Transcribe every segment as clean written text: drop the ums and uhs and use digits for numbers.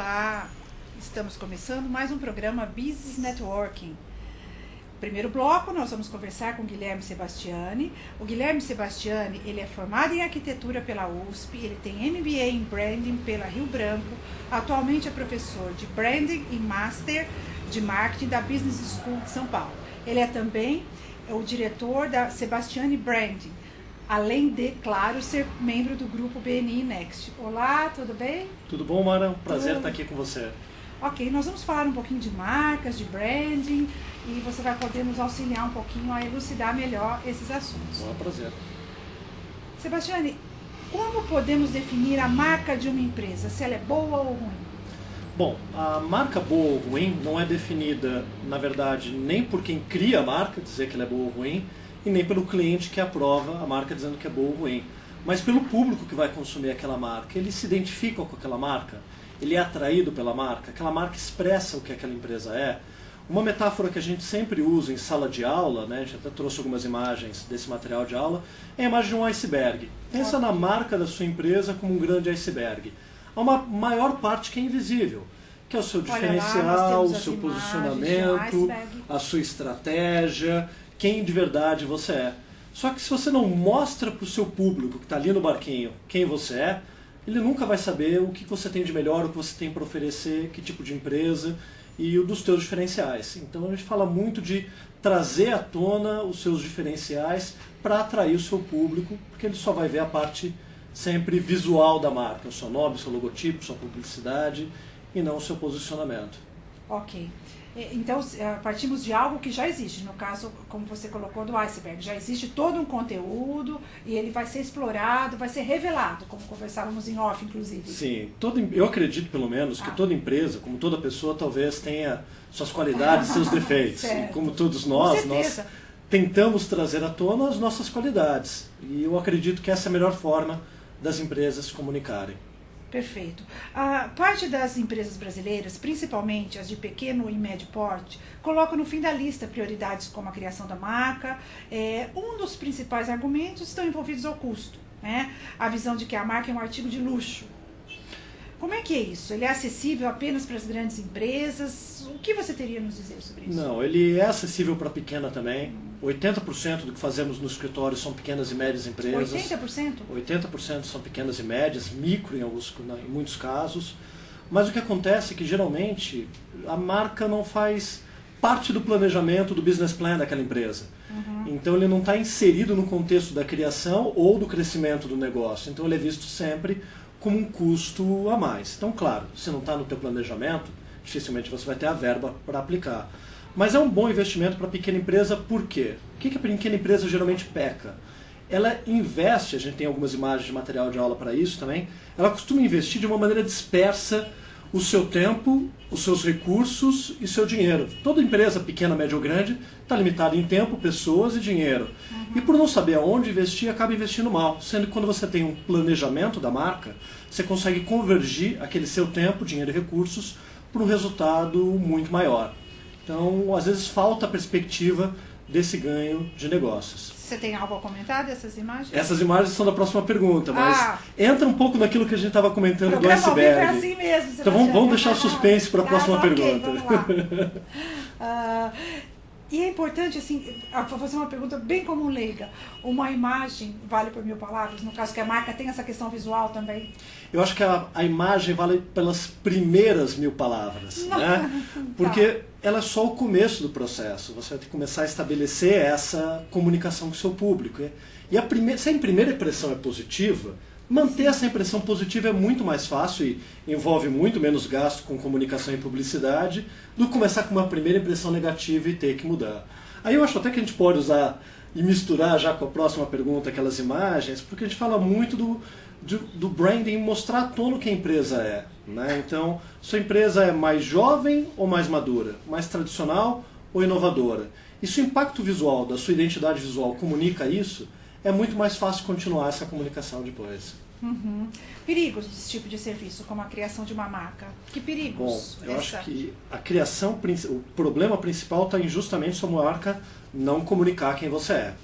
Olá, estamos começando mais um programa Business Networking. Primeiro bloco, nós vamos conversar com o Guilherme Sebastiani. O Guilherme Sebastiani, ele é formado em arquitetura pela USP, ele tem MBA em Branding pela Rio Branco, atualmente é professor de Branding e Master de Marketing da Business School de São Paulo. Ele é também o diretor da Sebastiani Branding, além de, claro, ser membro do grupo BNI Next. Olá, tudo bem? Tudo bom, Mara? Um prazer estar aqui com você. Ok, nós vamos falar um pouquinho de marcas, de branding, e você vai poder nos auxiliar um pouquinho a elucidar melhor esses assuntos. É um prazer. Sebastiani, como podemos definir a marca de uma empresa, se ela é boa ou ruim? Bom, a marca boa ou ruim não é definida, na verdade, nem por quem cria a marca, dizer que ela é boa ou ruim, e nem pelo cliente que aprova a marca dizendo que é boa ou ruim, mas pelo público que vai consumir aquela marca. Ele se identifica com aquela marca, ele é atraído pela marca, aquela marca expressa o que aquela empresa é. Uma metáfora que a gente sempre usa em sala de aula, né, a gente até trouxe algumas imagens desse material de aula, é a imagem de um iceberg. Pensa na marca da sua empresa como um grande iceberg. Há uma maior parte que é invisível, que é o seu diferencial, o seu posicionamento, a sua estratégia, quem de verdade você é. Só que se você não mostra para o seu público que está ali no barquinho quem você é, ele nunca vai saber o que você tem de melhor, o que você tem para oferecer, que tipo de empresa e o dos seus diferenciais. Então a gente fala muito de trazer à tona os seus diferenciais para atrair o seu público, porque ele só vai ver a parte sempre visual da marca, o seu nome, o seu logotipo, sua publicidade e não o seu posicionamento. Ok. Então, partimos de algo que já existe, no caso, como você colocou, do iceberg. Já existe todo um conteúdo e ele vai ser explorado, vai ser revelado, como conversávamos em off, inclusive. Sim, eu acredito, pelo menos, que toda empresa, como toda pessoa, talvez tenha suas qualidades e seus defeitos. E como todos nós tentamos trazer à tona as nossas qualidades. E eu acredito que essa é a melhor forma das empresas se comunicarem. Perfeito. A parte das empresas brasileiras, principalmente as de pequeno e médio porte, colocam no fim da lista prioridades como a criação da marca. Um dos principais argumentos estão envolvidos ao custo, né? A visão de que a marca é um artigo de luxo. Como é que é isso? Ele é acessível apenas para as grandes empresas? O que você teria a nos dizer sobre isso? Não, ele é acessível para a pequena também. 80% do que fazemos no escritório são pequenas e médias empresas. 80%? 80% são pequenas e médias, micro em muitos casos. Mas o que acontece é que geralmente a marca não faz parte do planejamento do business plan daquela empresa. Então ele não está inserido no contexto da criação ou do crescimento do negócio. Então ele é visto sempre como um custo a mais. Então, claro, se não está no teu planejamento, dificilmente você vai ter a verba para aplicar. Mas é um bom investimento para a pequena empresa, por quê? O que a pequena empresa geralmente peca? Ela investe, a gente tem algumas imagens de material de aula para isso também, ela costuma investir de uma maneira dispersa o seu tempo, os seus recursos e seu dinheiro. Toda empresa, pequena, média ou grande, está limitada em tempo, pessoas e dinheiro. E por não saber aonde investir, acaba investindo mal. Sendo que quando você tem um planejamento da marca, você consegue convergir aquele seu tempo, dinheiro e recursos para um resultado muito maior. Então, às vezes, falta a perspectiva desse ganho de negócios. Você tem algo a comentar dessas imagens? Essas imagens são da próxima pergunta, mas entra um pouco naquilo que a gente estava comentando do iceberg. É assim mesmo, então vamos deixar o suspense para a próxima pergunta. Vamos lá. E é importante, assim, vou fazer uma pergunta bem como leiga. Uma imagem vale por 1000 palavras? No caso que a marca tem essa questão visual também? Eu acho que a imagem vale pelas primeiras 1000 palavras, né? Porque ela é só o começo do processo. Você vai ter que começar a estabelecer essa comunicação com o seu público. E se a primeira impressão é positiva, manter essa impressão positiva é muito mais fácil e envolve muito menos gasto com comunicação e publicidade do que começar com uma primeira impressão negativa e ter que mudar. Aí eu acho até que a gente pode usar e misturar já com a próxima pergunta aquelas imagens, porque a gente fala muito do branding, mostrar à tona o que a empresa é, né? Então, sua empresa é mais jovem ou mais madura? Mais tradicional ou inovadora? E se o impacto visual da sua identidade visual comunica isso, é muito mais fácil continuar essa comunicação depois. Perigos desse tipo de serviço, como a criação de uma marca. Que perigos? Bom, eu acho que a criação, o problema principal está em justamente sua marca não comunicar quem você é.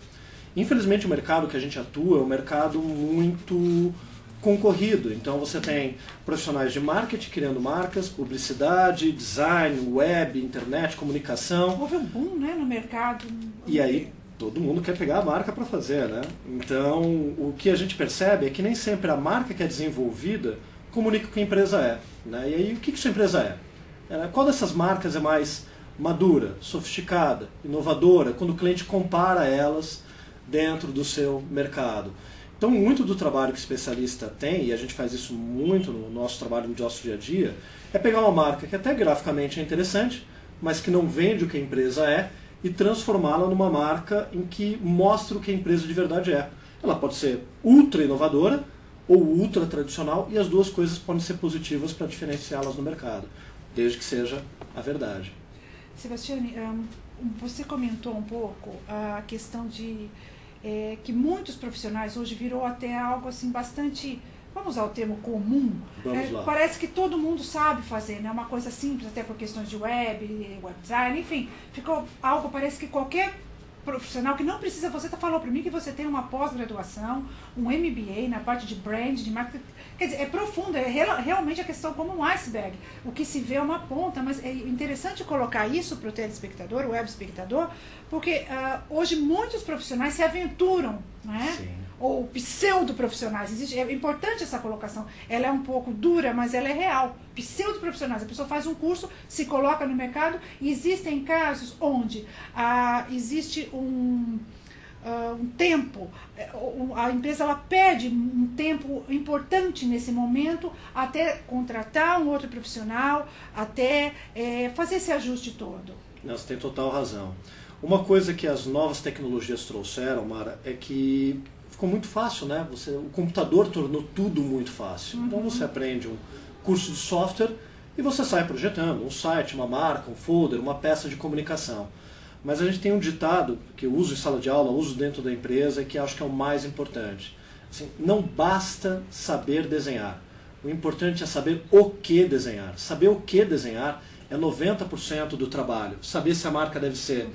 Infelizmente o mercado que a gente atua é um mercado muito concorrido. Então você tem profissionais de marketing criando marcas, publicidade, design, web, internet, comunicação. Houve um boom, né, no mercado. E aí todo mundo quer pegar a marca para fazer, né? Então o que a gente percebe é que nem sempre a marca que é desenvolvida comunica o que a empresa é, né? E aí o que sua empresa é? Qual dessas marcas é mais madura, sofisticada, inovadora, quando o cliente compara elas dentro do seu mercado? Então, muito do trabalho que o especialista tem, e a gente faz isso muito no nosso trabalho no nosso dia a dia, é pegar uma marca que até graficamente é interessante, mas que não vende o que a empresa é, e transformá-la numa marca em que mostra o que a empresa de verdade é. Ela pode ser ultra inovadora ou ultra tradicional, e as duas coisas podem ser positivas para diferenciá-las no mercado, desde que seja a verdade. Sebastiane, você comentou um pouco a questão de que muitos profissionais hoje virou até algo assim bastante, vamos usar o termo comum, parece que todo mundo sabe fazer, né? Uma coisa simples, até por questões de web design, enfim, ficou algo, parece que qualquer profissional que não precisa, você falou para mim que você tem uma pós-graduação, um MBA na parte de brand, de marketing, quer dizer, é profundo, é realmente a questão como um iceberg, o que se vê é uma ponta, mas é interessante colocar isso para o telespectador, o web espectador, porque hoje muitos profissionais se aventuram, né? Sim. Ou pseudo-profissionais, é importante essa colocação, ela é um pouco dura, mas ela é real, pseudo-profissionais, a pessoa faz um curso, se coloca no mercado, e existem casos onde existe um tempo, a empresa ela perde um tempo importante nesse momento até contratar um outro profissional, até fazer esse ajuste todo. Não, você tem total razão. Uma coisa que as novas tecnologias trouxeram, Mara, é que ficou muito fácil, né? O computador tornou tudo muito fácil. Uhum. Então você aprende um curso de software e você sai projetando um site, uma marca, um folder, uma peça de comunicação. Mas a gente tem um ditado que eu uso em sala de aula, uso dentro da empresa, que acho que é o mais importante. Assim, não basta saber desenhar. O importante é saber o que desenhar. Saber o que desenhar é 90% do trabalho. Saber se a marca deve ser,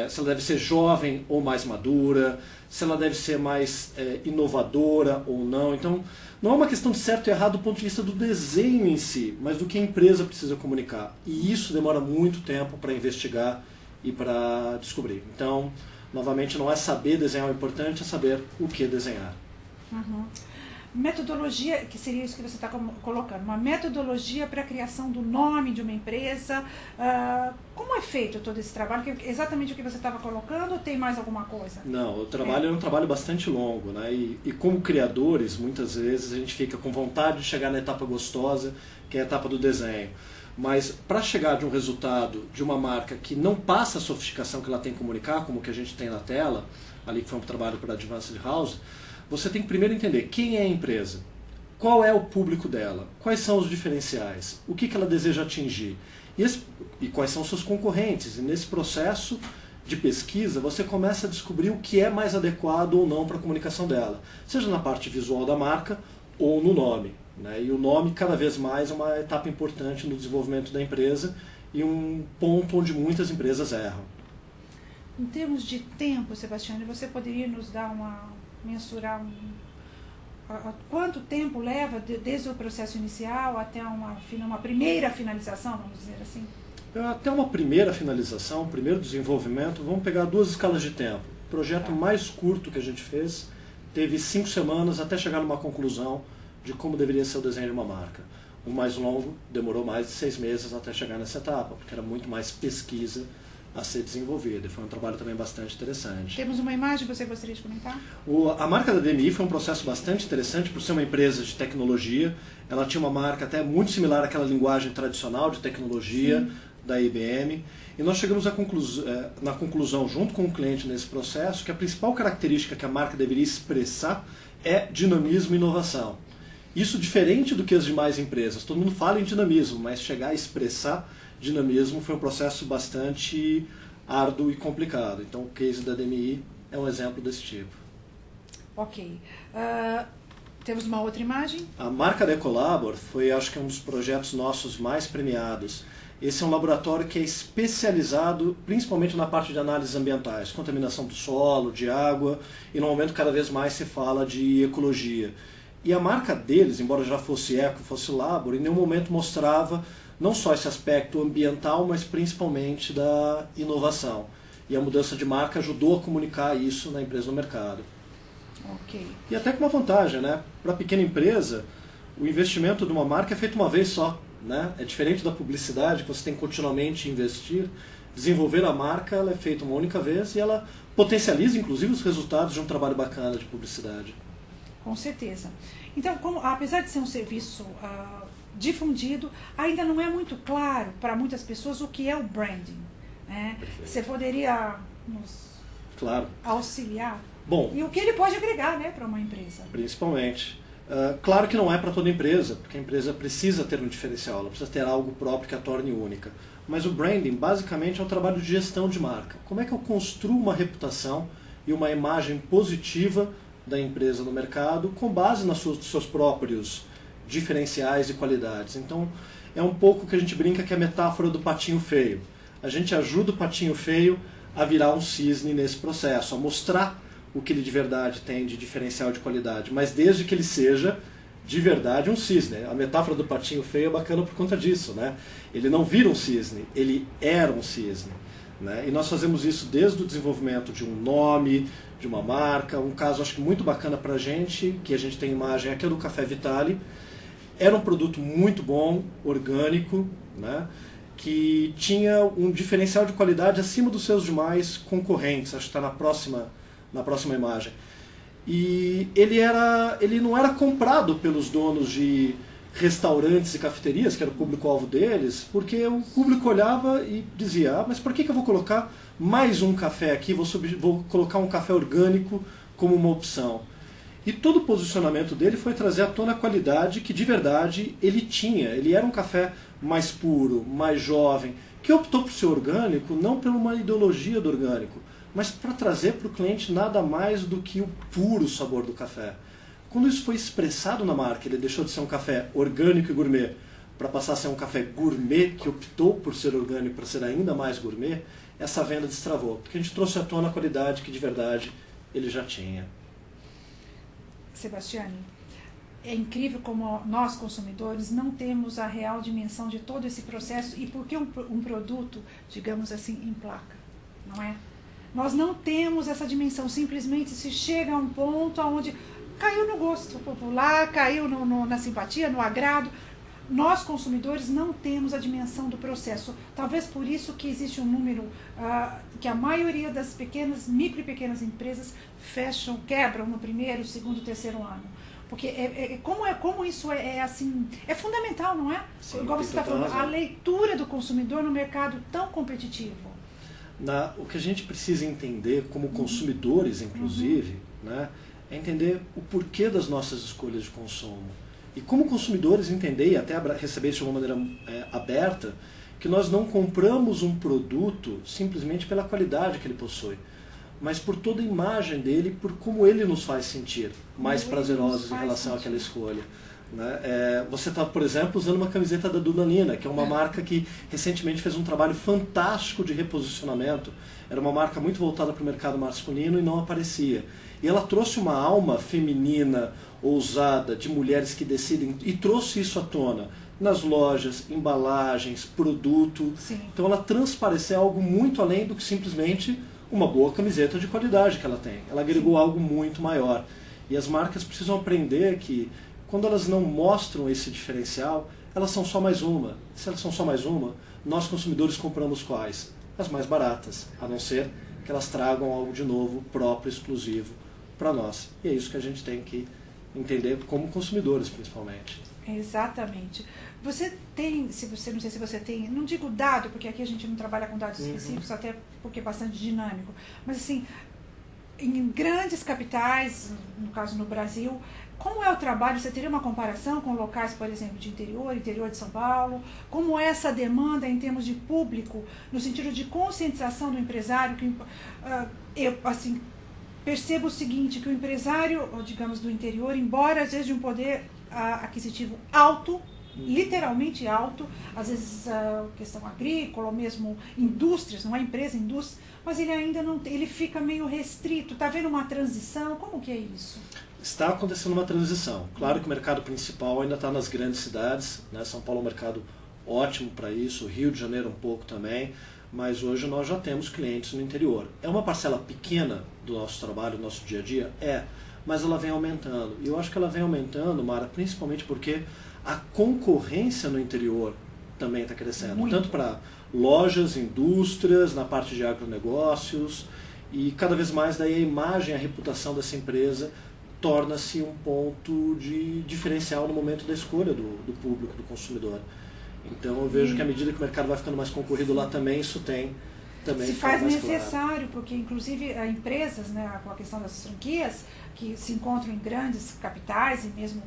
se ela deve ser jovem ou mais madura, se ela deve ser mais inovadora ou não. Então, não é uma questão de certo e errado do ponto de vista do desenho em si, mas do que a empresa precisa comunicar. E isso demora muito tempo para investigar e para descobrir. Então, novamente, não é saber desenhar o importante, é saber o que desenhar. Uhum. Metodologia, que seria isso que você está colocando, uma metodologia para a criação do nome de uma empresa. Como é feito todo esse trabalho? Exatamente o que você estava colocando, ou tem mais alguma coisa? Não, o trabalho é um trabalho bastante longo, né? E como criadores, muitas vezes a gente fica com vontade de chegar na etapa gostosa, que é a etapa do desenho. Mas para chegar de um resultado de uma marca que não passa a sofisticação que ela tem que comunicar, como o que a gente tem na tela, ali que foi um trabalho para a Advanced House, você tem que primeiro entender quem é a empresa, qual é o público dela, quais são os diferenciais, o que ela deseja atingir e quais são os seus concorrentes. E nesse processo de pesquisa você começa a descobrir o que é mais adequado ou não para a comunicação dela, seja na parte visual da marca ou no nome, né? E o nome cada vez mais é uma etapa importante no desenvolvimento da empresa e um ponto onde muitas empresas erram. Em termos de tempo, Sebastiane, você poderia nos dar mensurar quanto tempo leva desde o processo inicial até uma primeira finalização, vamos dizer assim? Até uma primeira finalização, primeiro desenvolvimento, vamos pegar 2 escalas de tempo. O projeto mais curto que a gente fez teve 5 semanas até chegar numa conclusão de como deveria ser o desenho de uma marca. O mais longo demorou mais de 6 meses até chegar nessa etapa, porque era muito mais pesquisa a ser desenvolvida. Foi um trabalho também bastante interessante. Temos uma imagem que você gostaria de comentar? A marca da DMI foi um processo bastante interessante por ser uma empresa de tecnologia. Ela tinha uma marca até muito similar àquela linguagem tradicional de tecnologia. Sim. Da IBM. E nós chegamos na conclusão, junto com o cliente nesse processo, que a principal característica que a marca deveria expressar é dinamismo e inovação. Isso diferente do que as demais empresas. Todo mundo fala em dinamismo, mas chegar a expressar dinamismo foi um processo bastante árduo e complicado. Então o case da DMI é um exemplo desse tipo. Ok. Temos uma outra imagem? A marca da Ecolabor foi, acho que, um dos projetos nossos mais premiados. Esse é um laboratório que é especializado principalmente na parte de análises ambientais, contaminação do solo, de água, e no momento cada vez mais se fala de ecologia. E a marca deles, embora já fosse Eco, fosse Labor, em nenhum momento mostrava não só esse aspecto ambiental, mas principalmente da inovação. E a mudança de marca ajudou a comunicar isso na empresa no mercado. Ok. E até com uma vantagem, né? Para a pequena empresa, o investimento de uma marca é feito uma vez só. Né? É diferente da publicidade, que você tem que continuamente investir. Desenvolver a marca, ela é feita uma única vez e ela potencializa, inclusive, os resultados de um trabalho bacana de publicidade. Com certeza. Então, apesar de ser um serviço difundido, ainda não é muito claro para muitas pessoas o que é o branding. Né? Você poderia nos auxiliar? Bom, e o que ele pode agregar, né, para uma empresa? Principalmente. Claro que não é para toda empresa, porque a empresa precisa ter um diferencial, ela precisa ter algo próprio que a torne única. Mas o branding, basicamente, é um trabalho de gestão de marca. Como é que eu construo uma reputação e uma imagem positiva da empresa no mercado com base nos seus próprios diferenciais e qualidades? Então, é um pouco que a gente brinca que é a metáfora do patinho feio. A gente ajuda o patinho feio a virar um cisne nesse processo, a mostrar o que ele de verdade tem de diferencial de qualidade, mas desde que ele seja de verdade um cisne. A metáfora do patinho feio é bacana por conta disso, né? Ele não vira um cisne, ele era um cisne, né? E nós fazemos isso desde o desenvolvimento de um nome, de uma marca. Um caso acho que muito bacana pra gente, que a gente tem imagem aqui, é do Café Vitale. Era um produto muito bom, orgânico, né? Que tinha um diferencial de qualidade acima dos seus demais concorrentes. Acho que está na próxima imagem. E ele não era comprado pelos donos de restaurantes e cafeterias, que era o público-alvo deles, porque o público olhava e dizia: mas por que eu vou colocar mais um café aqui, vou colocar um café orgânico como uma opção? E todo o posicionamento dele foi trazer à tona a qualidade que de verdade ele tinha. Ele era um café mais puro, mais jovem, que optou por ser orgânico não por uma ideologia do orgânico, mas para trazer para o cliente nada mais do que o puro sabor do café. Quando isso foi expressado na marca, ele deixou de ser um café orgânico e gourmet para passar a ser um café gourmet que optou por ser orgânico para ser ainda mais gourmet, essa venda destravou, porque a gente trouxe à tona a qualidade que de verdade ele já tinha. Sebastiane, é incrível como nós consumidores não temos a real dimensão de todo esse processo e por que um produto, digamos assim, emplaca, não é? Nós não temos essa dimensão, simplesmente se chega a um ponto onde caiu no gosto popular, caiu na simpatia, no agrado. Nós, consumidores, não temos a dimensão do processo. Talvez por isso que existe um número que a maioria das micro e pequenas empresas quebram no primeiro, segundo, terceiro ano. Porque como isso assim, é fundamental, não é? Sim, igual você está falando, a leitura do consumidor no mercado tão competitivo. O que a gente precisa entender, como consumidores, inclusive, né, é entender o porquê das nossas escolhas de consumo. E como consumidores entender, e até receber isso de uma maneira aberta, que nós não compramos um produto simplesmente pela qualidade que ele possui, mas por toda a imagem dele, por como ele nos faz sentir mais prazerosos em relação àquela escolha. Né? Você está, por exemplo, usando uma camiseta da Dunalina, que é uma marca que recentemente fez um trabalho fantástico de reposicionamento. Era uma marca muito voltada para o mercado masculino e não aparecia. E ela trouxe uma alma feminina, ousada, de mulheres que decidem, e trouxe isso à tona nas lojas, embalagens, produto. Sim. Então ela transpareceu algo muito além do que simplesmente uma boa camiseta de qualidade que ela tem. Ela agregou algo muito maior. E as marcas precisam aprender que quando elas não mostram esse diferencial, elas são só mais uma. Se elas são só mais uma, nós consumidores compramos quais? As mais baratas, a não ser que elas tragam algo de novo, próprio, exclusivo para nós. E é isso que a gente tem que entender como consumidores, principalmente. Exatamente. Você tem, não sei se você tem, não digo dado, porque aqui a gente não trabalha com dados específicos, até porque é bastante dinâmico, mas assim, em grandes capitais, no caso no Brasil, como é o trabalho? Você teria uma comparação com locais, por exemplo, de interior de São Paulo? Como é essa demanda em termos de público, no sentido de conscientização do empresário? Eu, assim, percebo o seguinte, que o empresário, digamos, do interior, embora às vezes de um poder aquisitivo alto, literalmente alto, às vezes questão agrícola, ou mesmo indústrias, não é empresa, indústria, mas ele ainda não tem, ele fica meio restrito. Está havendo uma transição? Como que é isso? Está acontecendo uma transição. Claro que o mercado principal ainda está nas grandes cidades, né? São Paulo é um mercado ótimo para isso, Rio de Janeiro um pouco também, mas hoje nós já temos clientes no interior. É uma parcela pequena do nosso trabalho, do nosso dia a dia? Mas ela vem aumentando. E eu acho que ela vem aumentando, Mara, principalmente porque a concorrência no interior também está crescendo. Muito. Tanto para lojas, indústrias, na parte de agronegócios, e cada vez mais daí a imagem, a reputação dessa empresa torna-se um ponto de diferencial no momento da escolha do público, do consumidor. Então eu vejo que à medida que o mercado vai ficando mais concorrido lá também, isso tem também se faz mais necessário, claro. porque inclusive empresas, né, com a questão das franquias, que se encontram em grandes capitais e mesmo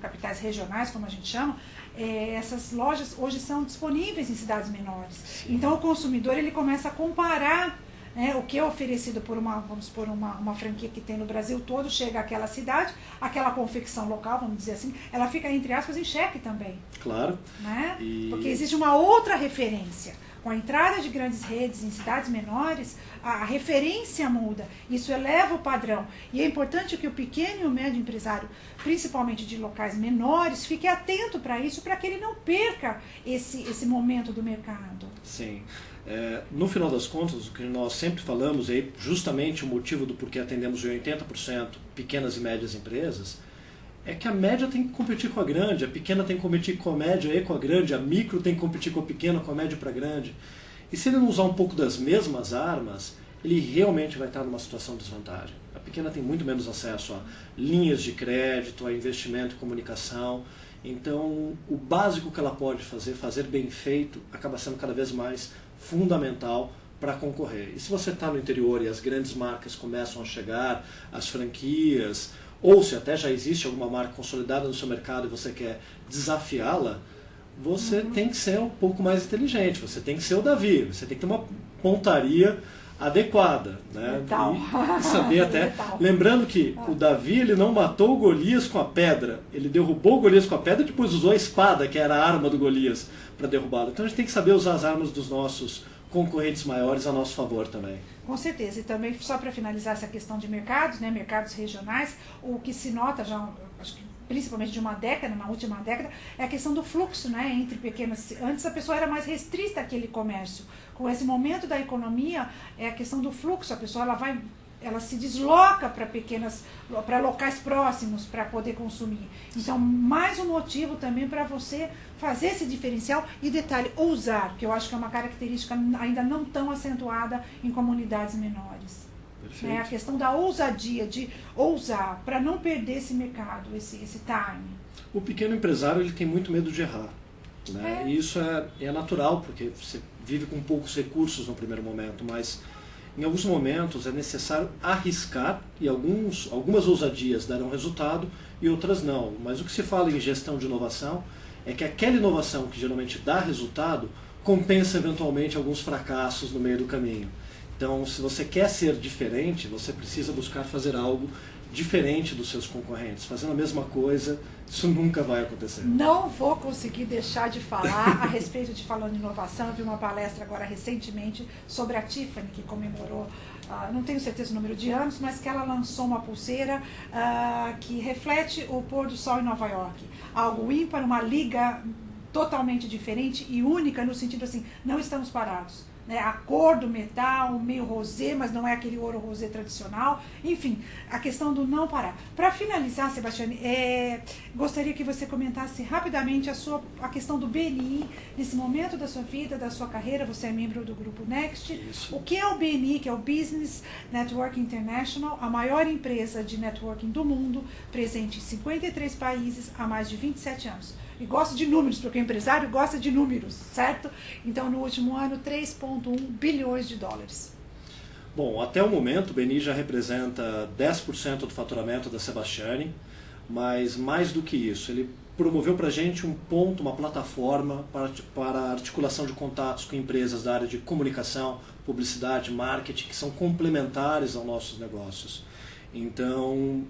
capitais regionais, como a gente chama, essas lojas hoje são disponíveis em cidades menores. Sim. Então o consumidor ele começa a comparar, né, o que é oferecido por uma franquia que tem no Brasil todo, chega àquela cidade, aquela confecção local, vamos dizer assim, ela fica, entre aspas, em xeque também. Claro. Né? Porque existe uma outra referência. Com a entrada de grandes redes em cidades menores, a referência muda, isso eleva o padrão. E é importante que o pequeno e o médio empresário, principalmente de locais menores, fique atento para isso, para que ele não perca esse momento do mercado. Sim. No final das contas, o que nós sempre falamos, e justamente o motivo do porquê atendemos 80% pequenas e médias empresas, é que a média tem que competir com a grande, a pequena tem que competir com a média e com a grande, a micro tem que competir com a pequena, com a média para a grande. E se ele não usar um pouco das mesmas armas, ele realmente vai estar numa situação de desvantagem. A pequena tem muito menos acesso a linhas de crédito, a investimento em comunicação. Então, o básico que ela pode fazer bem feito, acaba sendo cada vez mais fundamental para concorrer. E se você está no interior e as grandes marcas começam a chegar, as franquias, ou se até já existe alguma marca consolidada no seu mercado e você quer desafiá-la, você tem que ser um pouco mais inteligente, você tem que ser o Davi, você tem que ter uma pontaria adequada, né? E saber até, Letal. lembrando que o Davi ele não matou o Golias com a pedra, ele derrubou o Golias com a pedra e depois usou a espada, que era a arma do Golias, para derrubá-lo. Então a gente tem que saber usar as armas dos nossos concorrentes maiores a nosso favor também. Com certeza. E também, só para finalizar essa questão de mercados, né, mercados regionais, o que se nota já, acho que principalmente de uma década, na última década, é a questão do fluxo, né, entre pequenas. Antes a pessoa era mais restrita àquele comércio. Com esse momento da economia, é a questão do fluxo. A pessoa ela se desloca para locais próximos para poder consumir. Então, mais um motivo também para você fazer esse diferencial e, detalhe, ousar, que eu acho que é uma característica ainda não tão acentuada em comunidades menores. É a questão da ousadia, de ousar, para não perder esse mercado, esse time. O pequeno empresário ele tem muito medo de errar. Né? E isso é natural, porque você vive com poucos recursos no primeiro momento, mas em alguns momentos é necessário arriscar e algumas ousadias darão resultado e outras não. Mas o que se fala em gestão de inovação é que aquela inovação que geralmente dá resultado compensa eventualmente alguns fracassos no meio do caminho. Então, se você quer ser diferente, você precisa buscar fazer algo diferente dos seus concorrentes. Fazendo a mesma coisa, isso nunca vai acontecer. Não vou conseguir deixar de falar a respeito de falando em inovação. Eu vi uma palestra agora recentemente sobre a Tiffany, que comemorou, não tenho certeza o número de anos, mas que ela lançou uma pulseira que reflete o pôr do sol em Nova York. Algo ímpar, uma liga totalmente diferente e única no sentido assim, não estamos parados. Né, a cor do metal, meio rosé, mas não é aquele ouro rosé tradicional. Enfim, a questão do não parar. Para finalizar, Sebastiane, gostaria que você comentasse rapidamente a questão do BNI, nesse momento da sua vida, da sua carreira. Você é membro do Grupo Next. Isso. O que é o BNI, que é o Business Network International, a maior empresa de networking do mundo, presente em 53 países há mais de 27 anos. E gosto de números, porque o empresário gosta de números, certo? Então, no último ano, 3,1 bilhões de dólares. Bom, até o momento, o BNI já representa 10% do faturamento da Sebastiane, mas mais do que isso, ele promoveu para a gente um ponto, uma plataforma para a articulação de contatos com empresas da área de comunicação, publicidade, marketing, que são complementares aos nossos negócios. Então,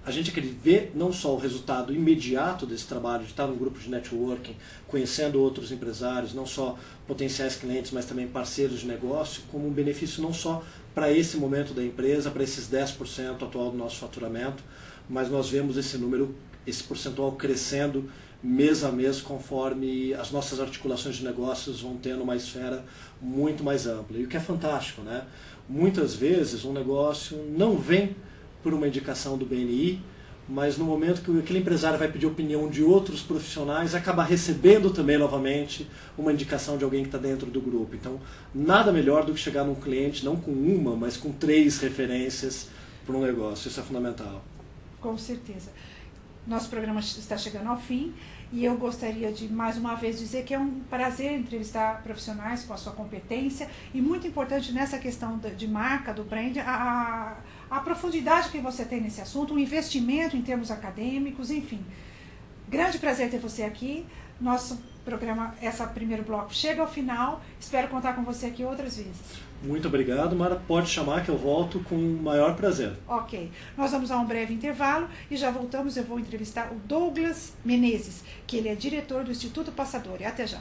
a gente quer ver não só o resultado imediato desse trabalho, de estar num grupo de networking, conhecendo outros empresários, não só potenciais clientes, mas também parceiros de negócio, como um benefício não só para esse momento da empresa, para esses 10% atual do nosso faturamento, mas nós vemos esse número, esse percentual crescendo mês a mês, conforme as nossas articulações de negócios vão tendo uma esfera muito mais ampla. E o que é fantástico, né? Muitas vezes um negócio não vem por uma indicação do BNI, mas no momento que aquele empresário vai pedir opinião de outros profissionais, acaba recebendo também novamente uma indicação de alguém que está dentro do grupo. Então, nada melhor do que chegar num cliente, não com uma, mas com 3 referências para um negócio. Isso é fundamental. Com certeza. Nosso programa está chegando ao fim e eu gostaria de mais uma vez dizer que é um prazer entrevistar profissionais com a sua competência e muito importante nessa questão de marca, do brand, a profundidade que você tem nesse assunto, o investimento em termos acadêmicos, enfim. Grande prazer ter você aqui. Nosso programa, esse primeiro bloco, chega ao final. Espero contar com você aqui outras vezes. Muito obrigado, Mara. Pode chamar que eu volto com o maior prazer. Ok. Nós vamos a um breve intervalo e já voltamos. Eu vou entrevistar o Douglas Menezes, que ele é diretor do Instituto Passadori. Até já.